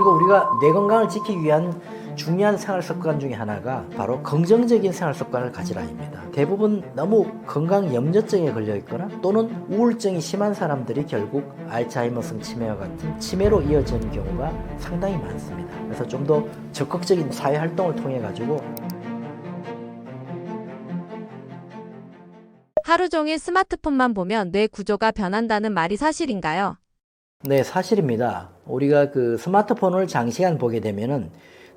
그리고 우리가 뇌 건강을 지키기 위한 중요한 생활 습관 중에 하나가 바로 긍정적인 생활 습관을 가지라입니다. 대부분 너무 건강 염려증에 걸려 있거나 또는 우울증이 심한 사람들이 결국 알츠하이머성 치매와 같은 치매로 이어지는 경우가 상당히 많습니다. 그래서 좀 더 적극적인 사회 활동을 통해 가지고 하루 종일 스마트폰만 보면 뇌 구조가 변한다는 말이 사실인가요? 네, 사실입니다. 우리가 그 스마트폰을 장시간 보게 되면은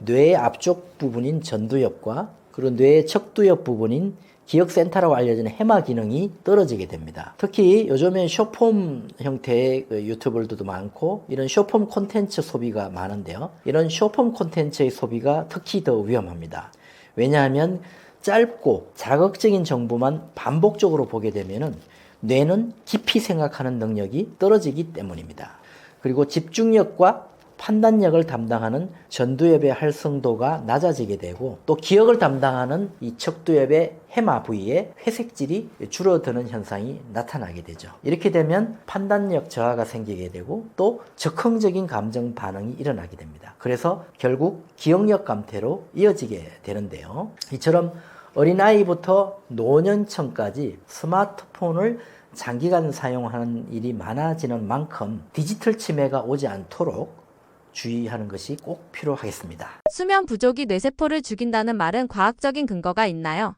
뇌의 앞쪽 부분인 전두엽과 그리고 뇌의 척두엽 부분인 기억센터라고 알려진 해마 기능이 떨어지게 됩니다. 특히 요즘에 숏폼 형태의 유튜버들도 많고 이런 숏폼 콘텐츠 소비가 많은데요. 이런 숏폼 콘텐츠의 소비가 특히 더 위험합니다. 왜냐하면 짧고 자극적인 정보만 반복적으로 보게 되면은 뇌는 깊이 생각하는 능력이 떨어지기 때문입니다. 그리고 집중력과 판단력을 담당하는 전두엽의 활성도가 낮아지게 되고 또 기억을 담당하는 이 척두엽의 해마 부위에 회색질이 줄어드는 현상이 나타나게 되죠. 이렇게 되면 판단력 저하가 생기게 되고 또 즉흥적인 감정 반응이 일어나게 됩니다. 그래서 결국 기억력 감퇴로 이어지게 되는데요. 이처럼 어린아이부터 노년층까지 스마트폰을 장기간 사용하는 일이 많아지는 만큼 디지털 치매가 오지 않도록 주의하는 것이 꼭 필요하겠습니다. 수면 부족이 뇌세포를 죽인다는 말은 과학적인 근거가 있나요?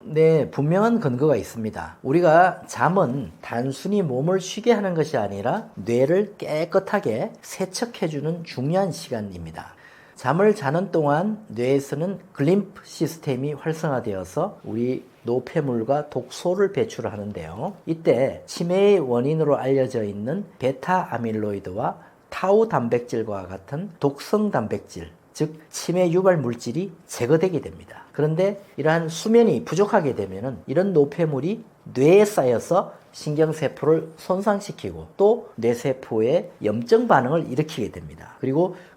네, 분명한 근거가 있습니다. 우리가 잠은 단순히 몸을 쉬게 하는 것이 아니라 뇌를 깨끗하게 세척해주는 중요한 시간입니다. 잠을 자는 동안 뇌에서는 글림프 시스템이 활성화되어서 우리 노폐물과 독소를 배출하는데요. 이때 치매의 원인으로 알려져 있는 베타 아밀로이드와 타우 단백질과 같은 독성 단백질, 즉 치매 유발 물질이 제거되게 됩니다. 그런데 이러한 수면이 부족하게 되면은 이런 노폐물이 뇌에 쌓여서 신경세포를 손상시키고 또 뇌세포에 염증 반응을 일으키게 됩니다.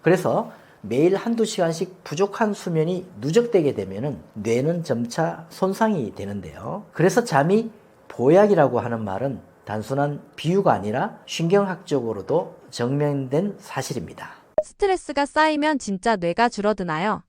그래서 매일 한두 시간씩 부족한 수면이 누적되게 되면은 뇌는 점차 손상이 되는데요. 그래서 잠이 보약이라고 하는 말은 단순한 비유가 아니라 신경학적으로도 증명된 사실입니다. 스트레스가 쌓이면 진짜 뇌가 줄어드나요?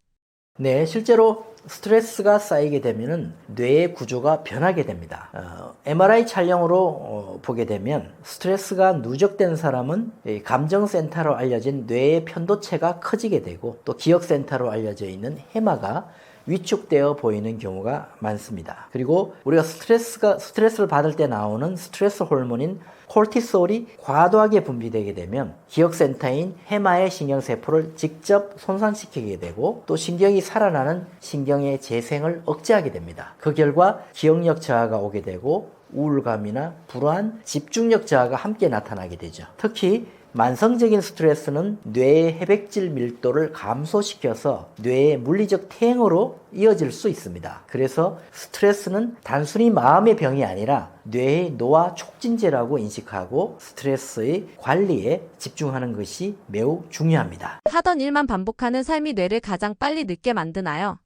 네, 실제로 스트레스가 쌓이게 되면 뇌의 구조가 변하게 됩니다. MRI 촬영으로 보게 되면 스트레스가 누적된 사람은 감정센터로 알려진 뇌의 편도체가 커지게 되고 또 기억센터로 알려져 있는 해마가 위축되어 보이는 경우가 많습니다. 그리고 우리가 스트레스를 받을 때 나오는 스트레스 호르몬인 콜티솔이 과도하게 분비되게 되면 기억센터인 해마의 신경세포를 직접 손상시키게 되고 또 신경이 살아나는 신경의 재생을 억제하게 됩니다. 그 결과 기억력 저하가 오게 되고 우울감이나 불안, 집중력 저하가 함께 나타나게 되죠. 특히 만성적인 스트레스는 뇌의 해백질 밀도를 감소시켜서 뇌의 물리적 퇴행으로 이어질 수 있습니다. 그래서 스트레스는 단순히 마음의 병이 아니라 뇌의 노화 촉진제라고 인식하고 스트레스의 관리에 집중하는 것이 매우 중요합니다. 하던 일만 반복하는 삶이 뇌를 가장 빨리 늙게 만드나요?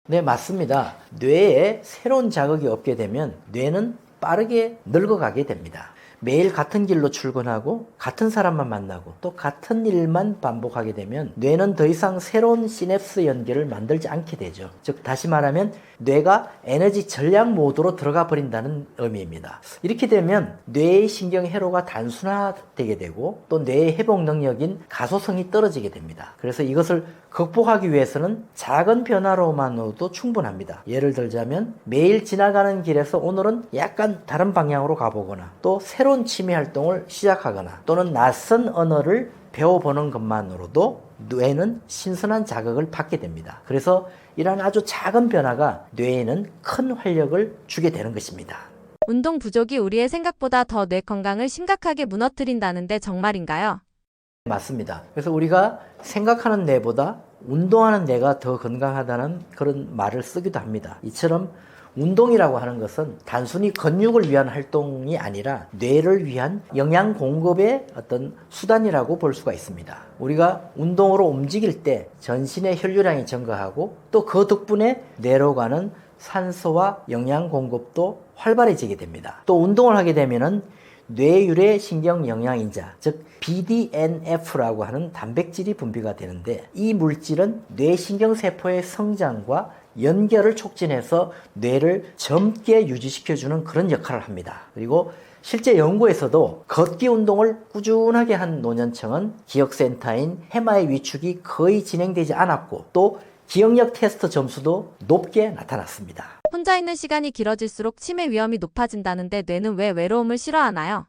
네, 맞습니다. 뇌에 새로운 자극이 없게 되면 뇌는 빠르게 늙어가게 됩니다. 매일 같은 길로 출근하고 같은 사람만 만나고 또 같은 일만 반복하게 되면 뇌는 더 이상 새로운 시냅스 연결을 만들지 않게 되죠. 즉 다시 말하면 뇌가 에너지 전략 모드로 들어가 버린다는 의미입니다. 이렇게 되면 뇌의 신경 회로가 단순화되게 되고 또 뇌의 회복 능력인 가소성이 떨어지게 됩니다. 그래서 이것을 극복하기 위해서는 작은 변화로만으로도 충분합니다. 예를 들자면 매일 지나가는 길에서 오늘은 약간 다른 방향으로 가보거나 또 새로운 취미 활동을 시작하거나 또는 낯선 언어를 배워보는 것만으로도 뇌는 신선한 자극을 받게 됩니다. 그래서 이러한 아주 작은 변화가 뇌에는 큰 활력을 주게 되는 것입니다. 운동 부족이 우리의 생각보다 더 뇌 건강을 심각하게 무너뜨린다는데 정말인가요? 맞습니다. 그래서 우리가 생각하는 뇌보다 운동하는 뇌가 더 건강하다는 그런 말을 쓰기도 합니다. 이처럼 운동이라고 하는 것은 단순히 근육을 위한 활동이 아니라 뇌를 위한 영양 공급의 어떤 수단이라고 볼 수가 있습니다. 우리가 운동으로 움직일 때 전신의 혈류량이 증가하고 또 그 덕분에 뇌로 가는 산소와 영양 공급도 활발해지게 됩니다. 또 운동을 하게 되면은 뇌유래 신경 영양인자, 즉 BDNF라고 하는 단백질이 분비가 되는데, 이 물질은 뇌신경세포의 성장과 연결을 촉진해서 뇌를 젊게 유지시켜주는 그런 역할을 합니다. 그리고 실제 연구에서도 걷기 운동을 꾸준하게 한 노년층은 기억센터인 해마의 위축이 거의 진행되지 않았고, 또 기억력 테스트 점수도 높게 나타났습니다. 혼자 있는 시간이 길어질수록 치매 위험이 높아진다는데 뇌는 왜 외로움을 싫어하나요?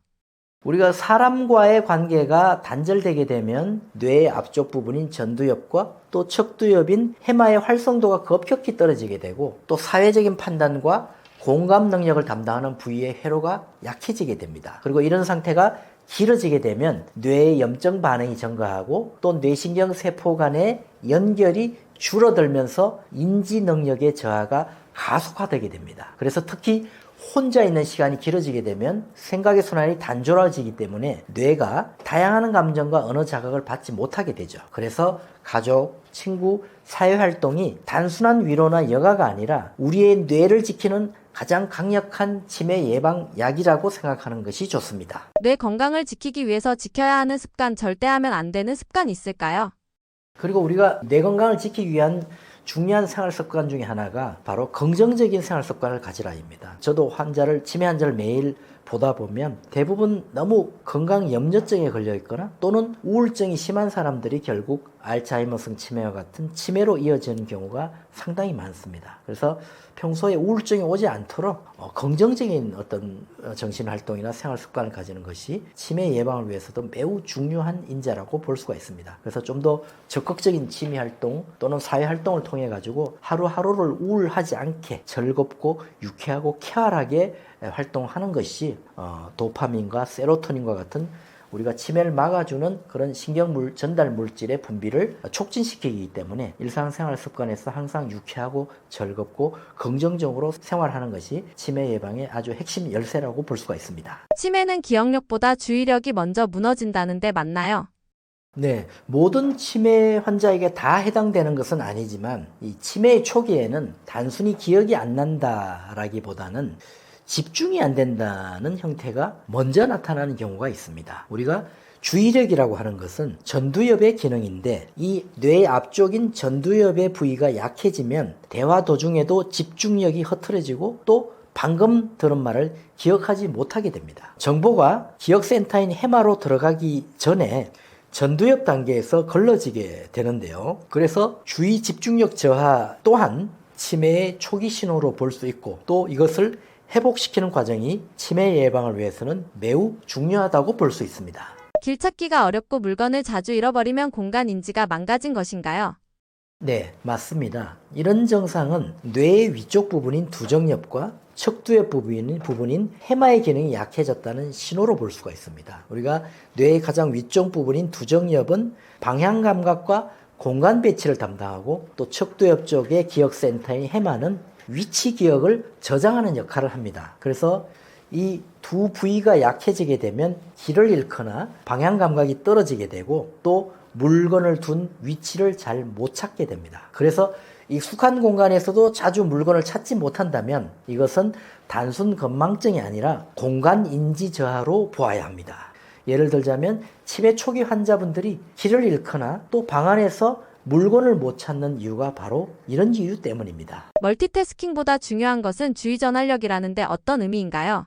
우리가 사람과의 관계가 단절되게 되면 뇌의 앞쪽 부분인 전두엽과 또 척두엽인 해마의 활성도가 급격히 떨어지게 되고, 또 사회적인 판단과 공감 능력을 담당하는 부위의 회로가 약해지게 됩니다. 그리고 이런 상태가 길어지게 되면 뇌의 염증 반응이 증가하고, 또 뇌신경 세포 간의 연결이 줄어들면서 인지 능력의 저하가 가속화되게 됩니다. 그래서 특히 혼자 있는 시간이 길어지게 되면 생각의 순환이 단조로워지기 때문에 뇌가 다양한 감정과 언어 자극을 받지 못하게 되죠. 그래서 가족, 친구, 사회활동이 단순한 위로나 여가가 아니라 우리의 뇌를 지키는 가장 강력한 치매 예방 약이라고 생각하는 것이 좋습니다. 뇌 건강을 지키기 위해서 지켜야 하는 습관, 절대 하면 안 되는 습관이 있을까요? 그리고 우리가 뇌 건강을 지키기 위한 중요한 생활 습관 중에 하나가 바로 긍정적인 생활 습관을 가지라입니다. 저도 치매 환자를 매일 보다 보면 대부분 너무 건강 염려증에 걸려 있거나 또는 우울증이 심한 사람들이 결국 알츠하이머성 치매와 같은 치매로 이어지는 경우가 상당히 많습니다. 그래서 평소에 우울증이 오지 않도록 긍정적인 어떤 정신활동이나 생활습관을 가지는 것이 치매 예방을 위해서도 매우 중요한 인자라고 볼 수가 있습니다. 그래서 좀 더 적극적인 취미활동 또는 사회활동을 통해 가지고 하루하루를 우울하지 않게 즐겁고 유쾌하고 쾌활하게 활동하는 것이 도파민과 세로토닌과 같은 우리가 치매를 막아주는 그런 신경물 전달 물질의 분비를 촉진시키기 때문에 일상생활 습관에서 항상 유쾌하고 즐겁고 긍정적으로 생활하는 것이 치매 예방의 아주 핵심 열쇠라고 볼 수가 있습니다. 치매는 기억력보다 주의력이 먼저 무너진다는데 맞나요? 네, 모든 치매 환자에게 다 해당되는 것은 아니지만 이 치매의 초기에는 단순히 기억이 안 난다라기보다는 집중이 안 된다는 형태가 먼저 나타나는 경우가 있습니다. 우리가 주의력이라고 하는 것은 전두엽의 기능인데, 이 뇌 앞쪽인 전두엽의 부위가 약해지면 대화 도중에도 집중력이 흐트러지고 또 방금 들은 말을 기억하지 못하게 됩니다. 정보가 기억센터인 해마로 들어가기 전에 전두엽 단계에서 걸러지게 되는데요. 그래서 주의 집중력 저하 또한 치매의 초기 신호로 볼 수 있고, 또 이것을 회복시키는 과정이 치매 예방을 위해서는 매우 중요하다고 볼 수 있습니다. 길 찾기가 어렵고 물건을 자주 잃어버리면 공간 인지가 망가진 것인가요? 네, 맞습니다. 이런 증상은 뇌의 위쪽 부분인 두정엽과 척두엽 부분인 해마의 기능이 약해졌다는 신호로 볼 수가 있습니다. 우리가 뇌의 가장 위쪽 부분인 두정엽은 방향 감각과 공간 배치를 담당하고, 또 척두엽 쪽의 기억센터인 해마는 위치 기억을 저장하는 역할을 합니다. 그래서 이 두 부위가 약해지게 되면 길을 잃거나 방향 감각이 떨어지게 되고, 또 물건을 둔 위치를 잘 못 찾게 됩니다. 그래서 익숙한 공간에서도 자주 물건을 찾지 못한다면 이것은 단순 건망증이 아니라 공간 인지 저하로 보아야 합니다. 예를 들자면 치매 초기 환자분들이 길을 잃거나 또 방 안에서 물건을 못 찾는 이유가 바로 이런 이유 때문입니다. 멀티태스킹보다 중요한 것은 주의 전환력이라는데 어떤 의미인가요?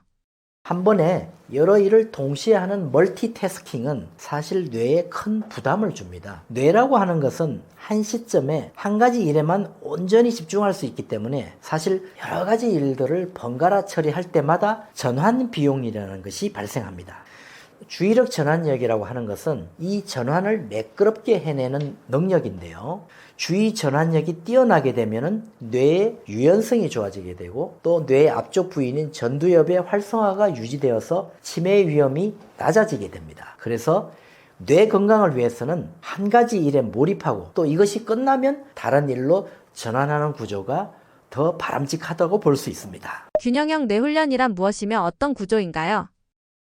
한 번에 여러 일을 동시에 하는 멀티태스킹은 사실 뇌에 큰 부담을 줍니다. 뇌라고 하는 것은 한 시점에 한 가지 일에만 온전히 집중할 수 있기 때문에 사실 여러 가지 일들을 번갈아 처리할 때마다 전환 비용이라는 것이 발생합니다. 주의력 전환력이라고 하는 것은 이 전환을 매끄럽게 해내는 능력인데요. 주의 전환력이 뛰어나게 되면 뇌의 유연성이 좋아지게 되고, 또 뇌의 앞쪽 부위인 전두엽의 활성화가 유지되어서 치매의 위험이 낮아지게 됩니다. 그래서 뇌 건강을 위해서는 한 가지 일에 몰입하고 또 이것이 끝나면 다른 일로 전환하는 구조가 더 바람직하다고 볼 수 있습니다. 균형형 뇌훈련이란 무엇이며 어떤 구조인가요?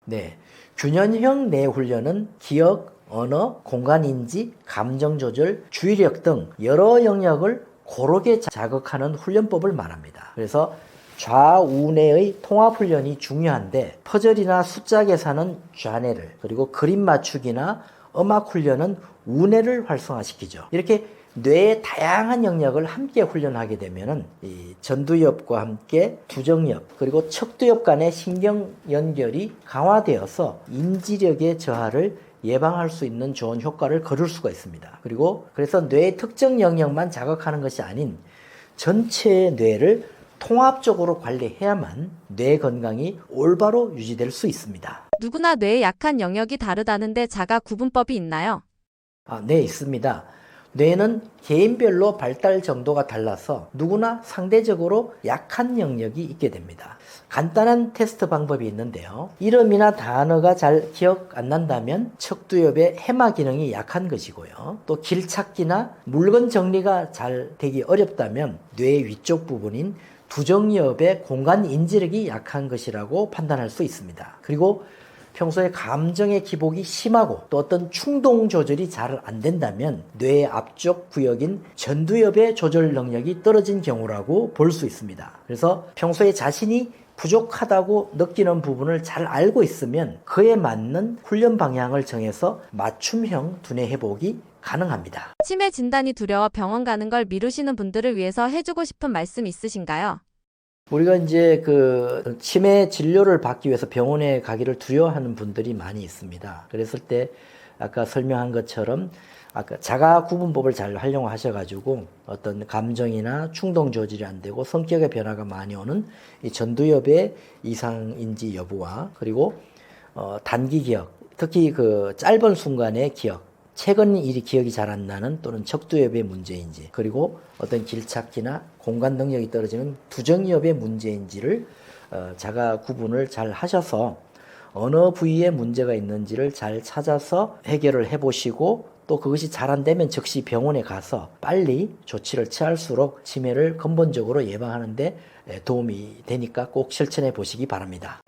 네, 균형형 뇌 훈련은 기억, 언어, 공간인지, 감정조절, 주의력 등 여러 영역을 고르게 자극하는 훈련법을 말합니다. 그래서 좌우뇌의 통합훈련이 중요한데 퍼즐이나 숫자 계산은 좌뇌를, 그리고 그림 맞추기나 음악 훈련은 우뇌를 활성화시키죠. 이렇게 뇌의 다양한 영역을 함께 훈련하게 되면은 이 전두엽과 함께 두정엽 그리고 척두엽 간의 신경 연결이 강화되어서 인지력의 저하를 예방할 수 있는 좋은 효과를 거둘 수가 있습니다. 그리고 그래서 뇌의 특정 영역만 자극하는 것이 아닌 전체 뇌를 통합적으로 관리해야만 뇌 건강이 올바로 유지될 수 있습니다. 누구나 뇌의 약한 영역이 다르다는데 자가 구분법이 있나요? 네, 있습니다. 뇌는 개인별로 발달 정도가 달라서 누구나 상대적으로 약한 영역이 있게 됩니다. 간단한 테스트 방법이 있는데요. 이름이나 단어가 잘 기억 안 난다면 척두엽의 해마 기능이 약한 것이고요. 또 길 찾기나 물건 정리가 잘 되기 어렵다면 뇌 위쪽 부분인 두정엽의 공간 인지력이 약한 것이라고 판단할 수 있습니다. 그리고 평소에 감정의 기복이 심하고 또 어떤 충동 조절이 잘 안 된다면 뇌의 앞쪽 구역인 전두엽의 조절 능력이 떨어진 경우라고 볼 수 있습니다. 그래서 평소에 자신이 부족하다고 느끼는 부분을 잘 알고 있으면 그에 맞는 훈련 방향을 정해서 맞춤형 두뇌 회복이 가능합니다. 치매 진단이 두려워 병원 가는 걸 미루시는 분들을 위해서 해주고 싶은 말씀 있으신가요? 우리가 이제 그 치매 진료를 받기 위해서 병원에 가기를 두려워하는 분들이 많이 있습니다. 그랬을 때 아까 설명한 것처럼 아까 자가 구분법을 잘 활용하셔가지고 어떤 감정이나 충동 조절이 안 되고 성격의 변화가 많이 오는 이 전두엽의 이상인지 여부와 그리고 단기 기억, 특히 그 짧은 순간의 기억, 최근 일이 기억이 잘 안 나는 또는 척두엽의 문제인지, 그리고 어떤 길찾기나 공간 능력이 떨어지는 두정엽의 문제인지를 자가 구분을 잘 하셔서 어느 부위에 문제가 있는지를 잘 찾아서 해결을 해보시고 또 그것이 잘 안 되면 즉시 병원에 가서 빨리 조치를 취할수록 치매를 근본적으로 예방하는 데 도움이 되니까 꼭 실천해 보시기 바랍니다.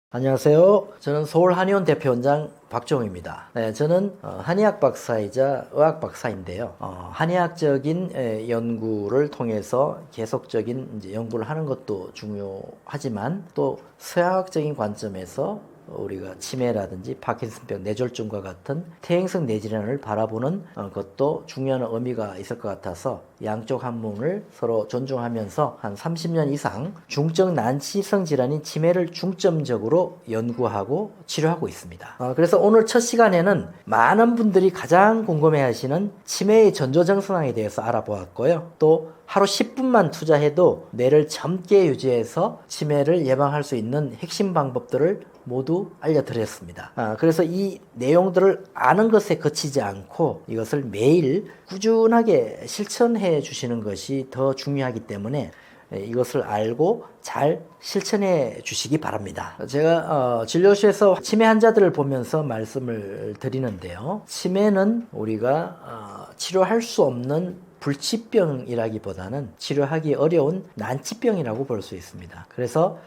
안녕하세요. 저는 서울한의원 대표원장 박종우입니다. 네, 저는 한의학 박사이자 의학 박사인데요. 한의학적인 연구를 통해서 계속적인 이제 연구를 하는 것도 중요하지만 또 서양학적인 관점에서 우리가 치매라든지 파킨슨병, 뇌졸중과 같은 퇴행성 뇌질환을 바라보는 것도 중요한 의미가 있을 것 같아서 양쪽 학문을 서로 존중하면서 한 30년 이상 중증 난치성 질환인 치매를 중점적으로 연구하고 치료하고 있습니다. 그래서 오늘 첫 시간에는 많은 분들이 가장 궁금해하시는 치매의 전조증상에 대해서 알아보았고요. 또 하루 10분만 투자해도 뇌를 젊게 유지해서 치매를 예방할 수 있는 핵심 방법들을 모두 알려드렸습니다. 그래서 이 내용들을 아는 것에 그치지 않고 이것을 매일 꾸준하게 실천해 주시는 것이 더 중요하기 때문에 이것을 알고 잘 실천해 주시기 바랍니다. 제가 진료실에서 치매 환자들을 보면서 말씀을 드리는데요. 치매는 우리가 치료할 수 없는 불치병이라기보다는 치료하기 어려운 난치병이라고 볼 수 있습니다. 그래서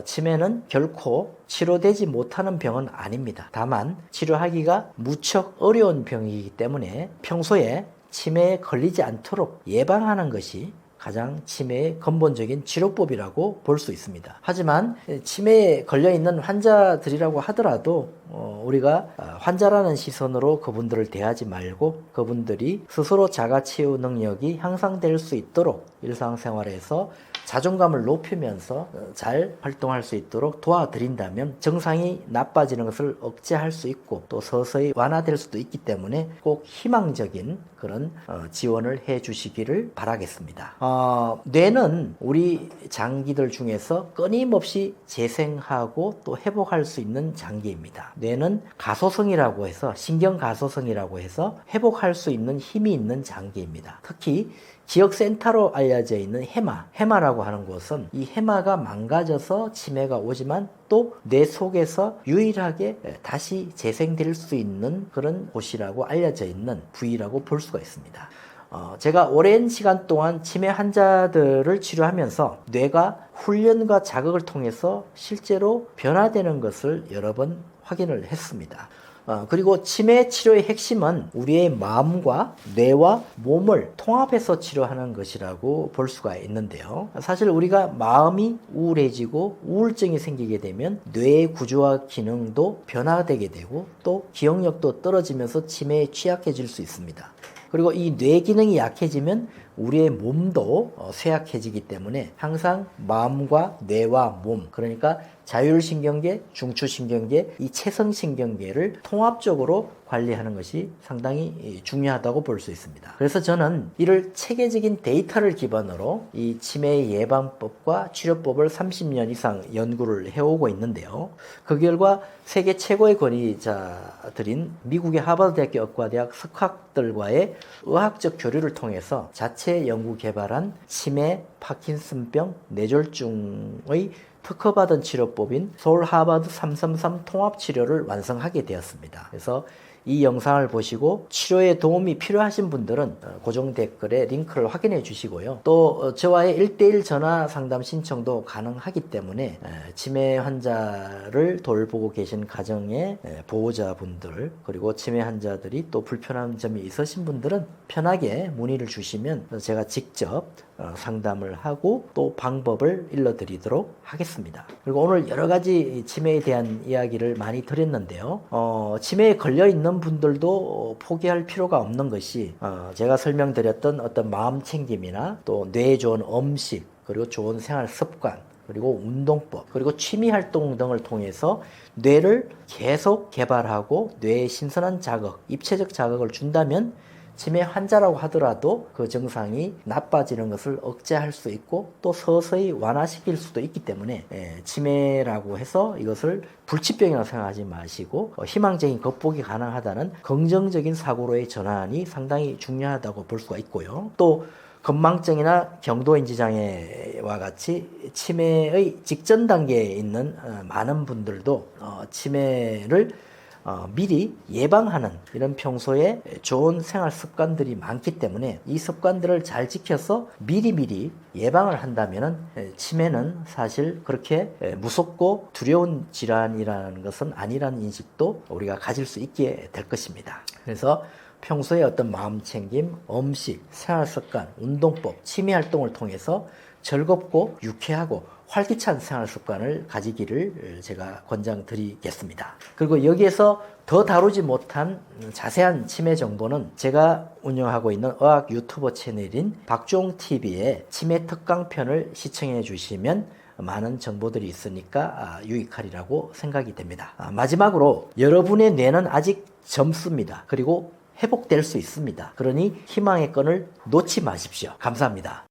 치매는 결코 치료되지 못하는 병은 아닙니다. 다만 치료하기가 무척 어려운 병이기 때문에 평소에 치매에 걸리지 않도록 예방하는 것이 가장 치매의 근본적인 치료법이라고 볼 수 있습니다. 하지만 치매에 걸려있는 환자들이라고 하더라도 우리가 환자라는 시선으로 그분들을 대하지 말고 그분들이 스스로 자가치유 능력이 향상될 수 있도록 일상생활에서 자존감을 높이면서 잘 활동할 수 있도록 도와드린다면 증상이 나빠지는 것을 억제할 수 있고 또 서서히 완화될 수도 있기 때문에 꼭 희망적인 그런 지원을 해 주시기를 바라겠습니다. 뇌는 우리 장기들 중에서 끊임없이 재생하고 또 회복할 수 있는 장기입니다. 뇌는 가소성이라고 해서 신경가소성이라고 해서 회복할 수 있는 힘이 있는 장기입니다. 특히 기억센터로 알려져 있는 해마라고 하는 곳은 이 해마가 망가져서 치매가 오지만 또 뇌 속에서 유일하게 다시 재생될 수 있는 그런 곳이라고 알려져 있는 부위라고 볼 수가 있습니다. 제가 오랜 시간 동안 치매 환자들을 치료하면서 뇌가 훈련과 자극을 통해서 실제로 변화되는 것을 여러 번 확인을 했습니다. 그리고 치매 치료의 핵심은 우리의 마음과 뇌와 몸을 통합해서 치료하는 것이라고 볼 수가 있는데요. 사실 우리가 마음이 우울해지고 우울증이 생기게 되면 뇌의 구조와 기능도 변화되게 되고 또 기억력도 떨어지면서 치매에 취약해질 수 있습니다. 그리고 이 뇌 기능이 약해지면 우리의 몸도 쇠약해지기 때문에 항상 마음과 뇌와 몸, 그러니까 자율신경계, 중추신경계, 이 체성신경계를 통합적으로 관리하는 것이 상당히 중요하다고 볼 수 있습니다. 그래서 저는 이를 체계적인 데이터를 기반으로 이 치매 예방법과 치료법을 30년 이상 연구를 해오고 있는데요. 그 결과 세계 최고의 권위자들인 미국의 하버드대학교 의과대학 석학들과의 의학적 교류를 통해서 자체 연구 개발한 치매, 파킨슨병, 뇌졸중의 특허받은 치료법인 서울 하버드 333 통합치료를 완성하게 되었습니다. 그래서 이 영상을 보시고 치료에 도움이 필요하신 분들은 고정 댓글에 링크를 확인해 주시고요. 또 저와의 1대1 전화 상담 신청도 가능하기 때문에 치매 환자를 돌보고 계신 가정의 보호자분들, 그리고 치매 환자들이 또 불편한 점이 있으신 분들은 편하게 문의를 주시면 제가 직접 상담을 하고 또 방법을 일러드리도록 하겠습니다. 그리고 오늘 여러 가지 치매에 대한 이야기를 많이 드렸는데요. 치매에 걸려 있는 분들도 포기할 필요가 없는 것이 제가 설명드렸던 어떤 마음 챙김이나 또 뇌에 좋은 음식, 그리고 좋은 생활 습관, 그리고 운동법, 그리고 취미 활동 등을 통해서 뇌를 계속 개발하고 뇌에 신선한 자극, 입체적 자극을 준다면 치매 환자라고 하더라도 그 증상이 나빠지는 것을 억제할 수 있고 또 서서히 완화시킬 수도 있기 때문에 치매라고 해서 이것을 불치병이라고 생각하지 마시고 희망적인 극복이 가능하다는 긍정적인 사고로의 전환이 상당히 중요하다고 볼 수가 있고요. 또 건망증이나 경도인지 장애와 같이 치매의 직전 단계에 있는 많은 분들도 치매를 미리 예방하는 이런 평소에 좋은 생활 습관들이 많기 때문에 이 습관들을 잘 지켜서 미리미리 예방을 한다면 치매는 사실 그렇게 무섭고 두려운 질환이라는 것은 아니라는 인식도 우리가 가질 수 있게 될 것입니다. 그래서 평소에 어떤 마음 챙김, 음식, 생활 습관, 운동법, 취미 활동을 통해서 즐겁고 유쾌하고 활기찬 생활 습관을 가지기를 제가 권장드리겠습니다. 그리고 여기에서 더 다루지 못한 자세한 치매 정보는 제가 운영하고 있는 의학 유튜버 채널인 박종TV의 치매 특강편을 시청해 주시면 많은 정보들이 있으니까 유익하리라고 생각이 됩니다. 마지막으로 여러분의 뇌는 아직 젊습니다. 그리고 회복될 수 있습니다. 그러니 희망의 끈을 놓지 마십시오. 감사합니다.